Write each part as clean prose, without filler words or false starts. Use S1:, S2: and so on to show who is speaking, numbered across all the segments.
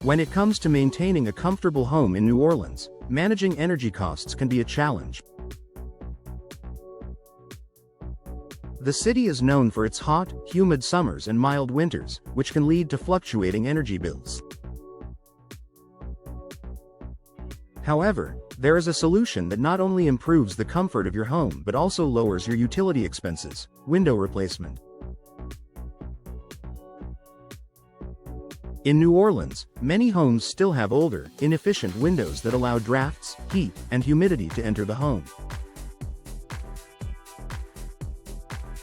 S1: When it comes to maintaining a comfortable home in New Orleans, managing energy costs can be a challenge. The city is known for its hot, humid summers and mild winters, which can lead to fluctuating energy bills. However, there is a solution that not only improves the comfort of your home but also lowers your utility expenses: window replacement. In New Orleans, many homes still have older, inefficient windows that allow drafts, heat, and humidity to enter the home.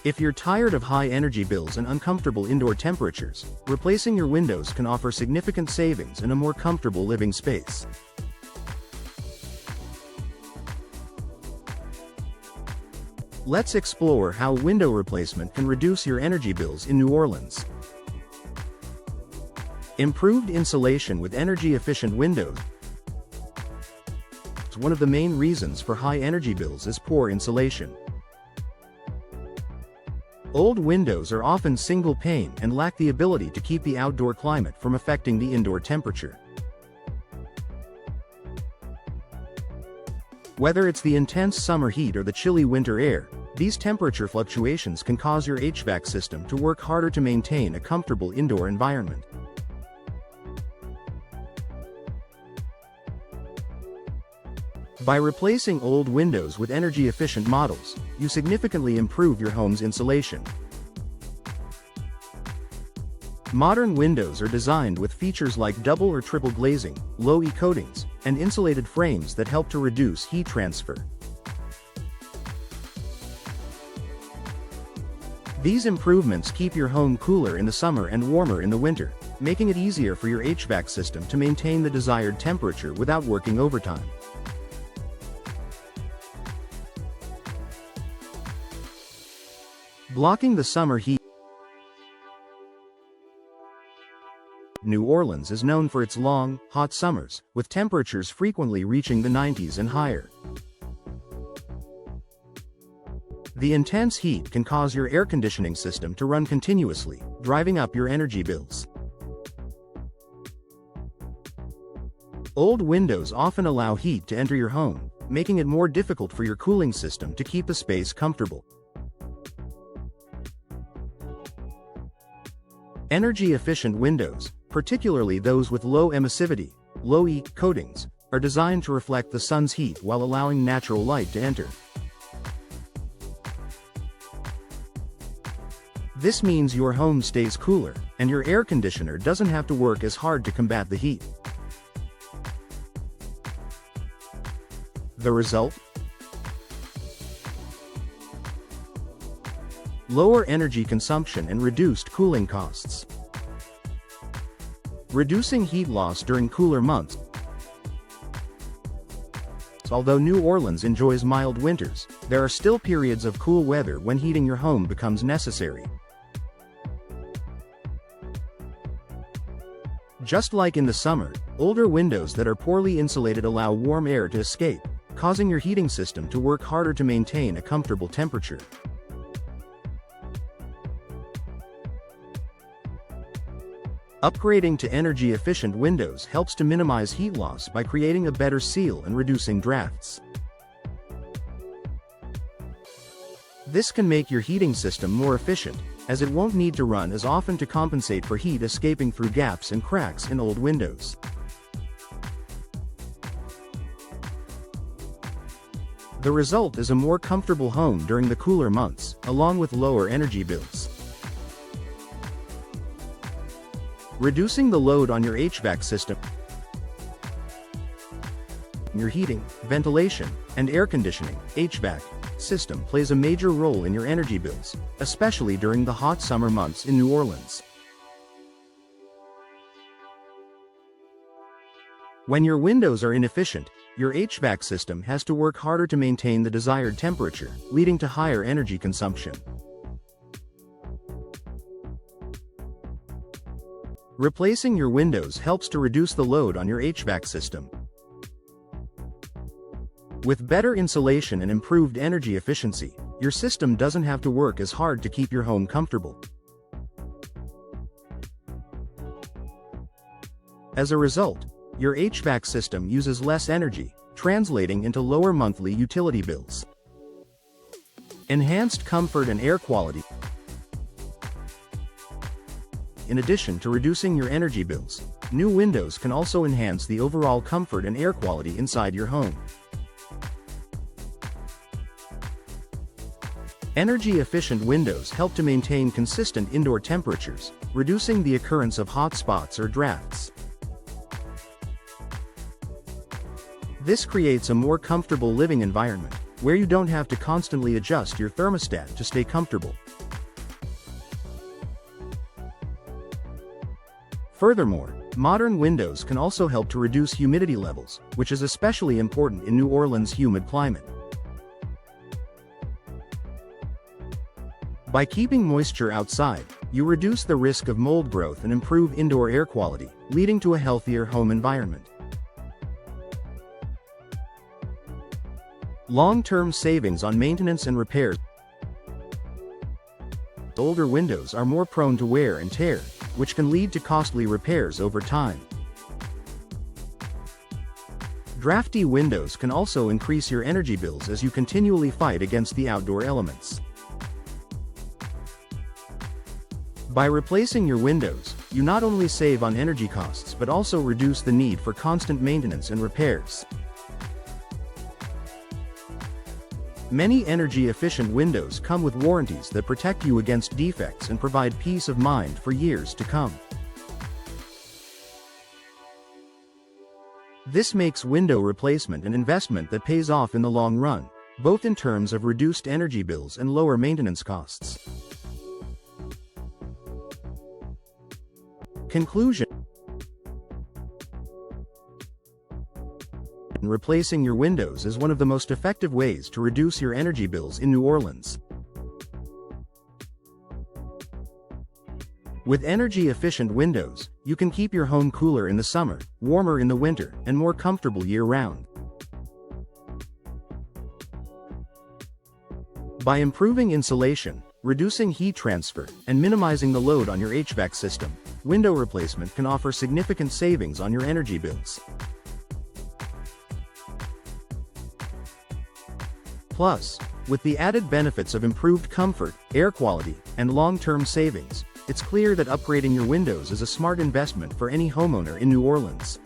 S1: If you're tired of high energy bills and uncomfortable indoor temperatures, replacing your windows can offer significant savings and a more comfortable living space. Let's explore how window replacement can reduce your energy bills in New Orleans. Improved insulation with energy-efficient windows. One of the main reasons for high energy bills is poor insulation. Old windows are often single-pane and lack the ability to keep the outdoor climate from affecting the indoor temperature. Whether it's the intense summer heat or the chilly winter air, these temperature fluctuations can cause your HVAC system to work harder to maintain a comfortable indoor environment. By replacing old windows with energy-efficient models, you significantly improve your home's insulation. Modern windows are designed with features like double or triple glazing, low-E coatings, and insulated frames that help to reduce heat transfer. These improvements keep your home cooler in the summer and warmer in the winter, making it easier for your HVAC system to maintain the desired temperature without working overtime. Blocking the summer heat. New Orleans is known for its long, hot summers, with temperatures frequently reaching the 90s and higher. The intense heat can cause your air conditioning system to run continuously, driving up your energy bills. Old windows often allow heat to enter your home, making it more difficult for your cooling system to keep the space comfortable. Energy-efficient windows, particularly those with low emissivity, low-E coatings, are designed to reflect the sun's heat while allowing natural light to enter. This means your home stays cooler, and your air conditioner doesn't have to work as hard to combat the heat. The result? Lower energy consumption and reduced cooling costs. Reducing heat loss during cooler months. Although New Orleans enjoys mild winters, there are still periods of cool weather when heating your home becomes necessary. Just like in the summer, older windows that are poorly insulated allow warm air to escape, causing your heating system to work harder to maintain a comfortable temperature. Upgrading to energy-efficient windows helps to minimize heat loss by creating a better seal and reducing drafts. This can make your heating system more efficient, as it won't need to run as often to compensate for heat escaping through gaps and cracks in old windows. The result is a more comfortable home during the cooler months, along with lower energy bills. Reducing the load on your HVAC system, your heating, ventilation, and air conditioning (HVAC) system plays a major role in your energy bills, especially during the hot summer months in New Orleans. When your windows are inefficient, your HVAC system has to work harder to maintain the desired temperature, leading to higher energy consumption. Replacing your windows helps to reduce the load on your HVAC system. With better insulation and improved energy efficiency, your system doesn't have to work as hard to keep your home comfortable. As a result, your HVAC system uses less energy, translating into lower monthly utility bills. Enhanced comfort and air quality. In addition to reducing your energy bills, new windows can also enhance the overall comfort and air quality inside your home. Energy-efficient windows help to maintain consistent indoor temperatures, reducing the occurrence of hot spots or drafts. This creates a more comfortable living environment, where you don't have to constantly adjust your thermostat to stay comfortable. Furthermore, modern windows can also help to reduce humidity levels, which is especially important in New Orleans' humid climate. By keeping moisture outside, you reduce the risk of mold growth and improve indoor air quality, leading to a healthier home environment. Long-term savings on maintenance and repairs. Older windows are more prone to wear and tear, which can lead to costly repairs over time. Drafty windows can also increase your energy bills as you continually fight against the outdoor elements. By replacing your windows, you not only save on energy costs but also reduce the need for constant maintenance and repairs. Many energy-efficient windows come with warranties that protect you against defects and provide peace of mind for years to come. This makes window replacement an investment that pays off in the long run, both in terms of reduced energy bills and lower maintenance costs. Conclusion: replacing your windows is one of the most effective ways to reduce your energy bills in New Orleans. With energy-efficient windows, you can keep your home cooler in the summer, warmer in the winter, and more comfortable year-round. By improving insulation, reducing heat transfer, and minimizing the load on your HVAC system, window replacement can offer significant savings on your energy bills. Plus, with the added benefits of improved comfort, air quality, and long-term savings, it's clear that upgrading your windows is a smart investment for any homeowner in New Orleans.